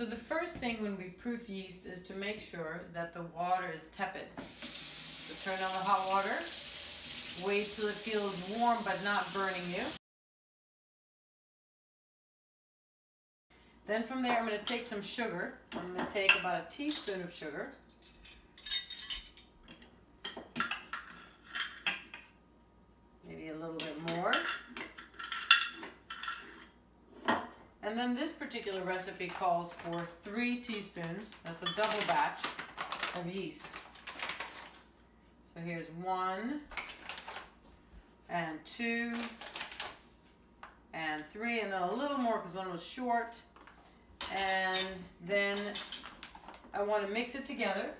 So the first thing when we proof yeast is to make sure that the water is tepid. So turn on the hot water, wait till it feels warm but not burning you. Then from there I'm going to take some sugar. I'm going to take about a teaspoon of sugar. Maybe a little bit more. And then this particular recipe calls for 3 teaspoons. That's a double batch of yeast. So here's 1 and 2 and 3, and then a little more because one was short. And then I want to mix it together.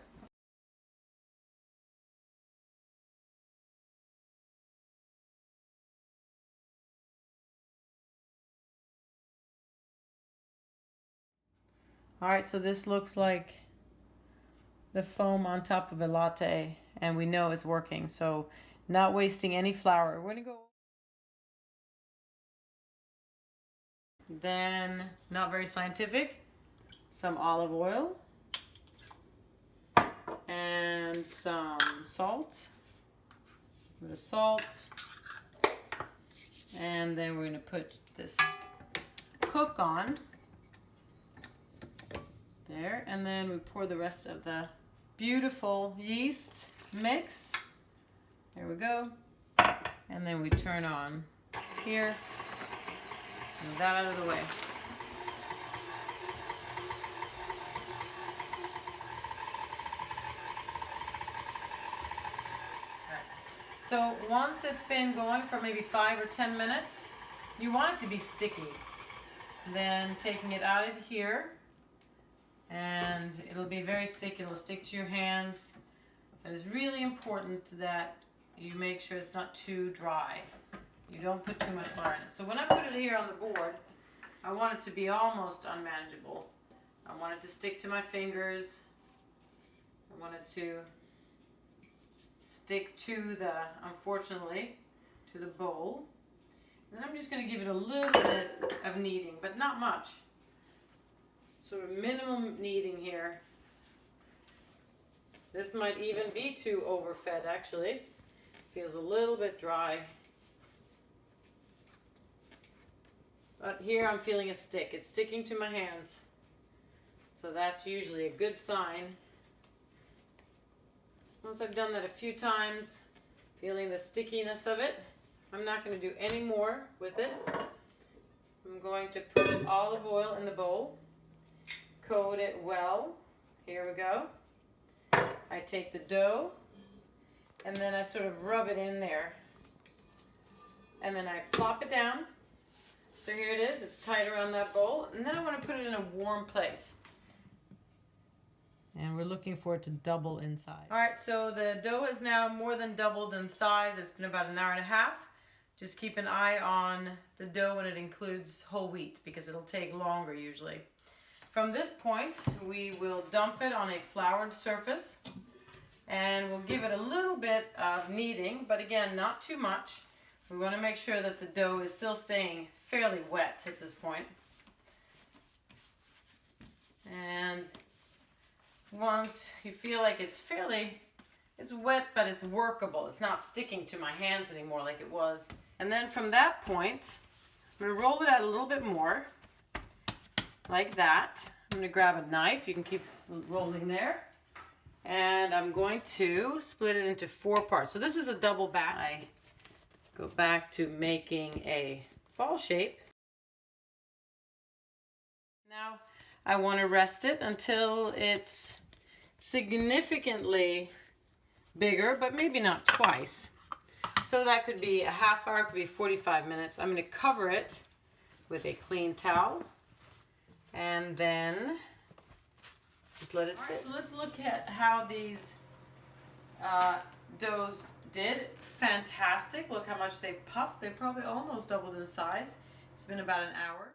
Alright, so this looks like the foam on top of a latte, and we know it's working, so not wasting any flour. We're going to go. Then, not very scientific, some olive oil and some salt. A bit of salt. And then we're going to put this cook on. There, and then we pour the rest of the beautiful yeast mix. There we go. And then we turn on here. Move that out of the way. So once it's been going for maybe 5 or 10 minutes, you want it to be sticky. Then taking it out of here, and it'll be very sticky. It'll stick to your hands. But it's really important that you make sure it's not too dry. You don't put too much flour in it. So when I put it here on the board, I want it to be almost unmanageable. I want it to stick to my fingers. I want it to stick to the, unfortunately, to the bowl. And then I'm just going to give it a little bit of kneading, but not much. Sort of minimum kneading here. This might even be too overfed, actually. Feels a little bit dry. But here I'm feeling a stick. It's sticking to my hands. So that's usually a good sign. Once I've done that a few times, feeling the stickiness of it, I'm not going to do any more with it. I'm going to put olive oil in the bowl. Coat it well. Here we go. I take the dough and then I sort of rub it in there. And then I plop it down. So here it is. It's tight around that bowl. And then I want to put it in a warm place. And we're looking for it to double in size. Alright, so the dough has now more than doubled in size. It's been about an hour and a half. Just keep an eye on the dough when it includes whole wheat because it'll take longer usually. From this point, we will dump it on a floured surface and we'll give it a little bit of kneading, but again, not too much. We want to make sure that the dough is still staying fairly wet at this point. And once you feel like it's wet, but it's workable. It's not sticking to my hands anymore like it was. And then from that point, I'm going to roll it out a little bit more. Like that. I'm going to grab a knife. You can keep rolling there. And I'm going to split it into 4 parts. So this is a double batch. I go back to making a ball shape. Now I want to rest it until it's significantly bigger, but maybe not twice. So that could be a half hour, could be 45 minutes. I'm going to cover it with a clean towel. And then just let it sit. Right, so let's look at how these doughs did. Fantastic. Look how much they puffed. They probably almost doubled in size. It's been about an hour.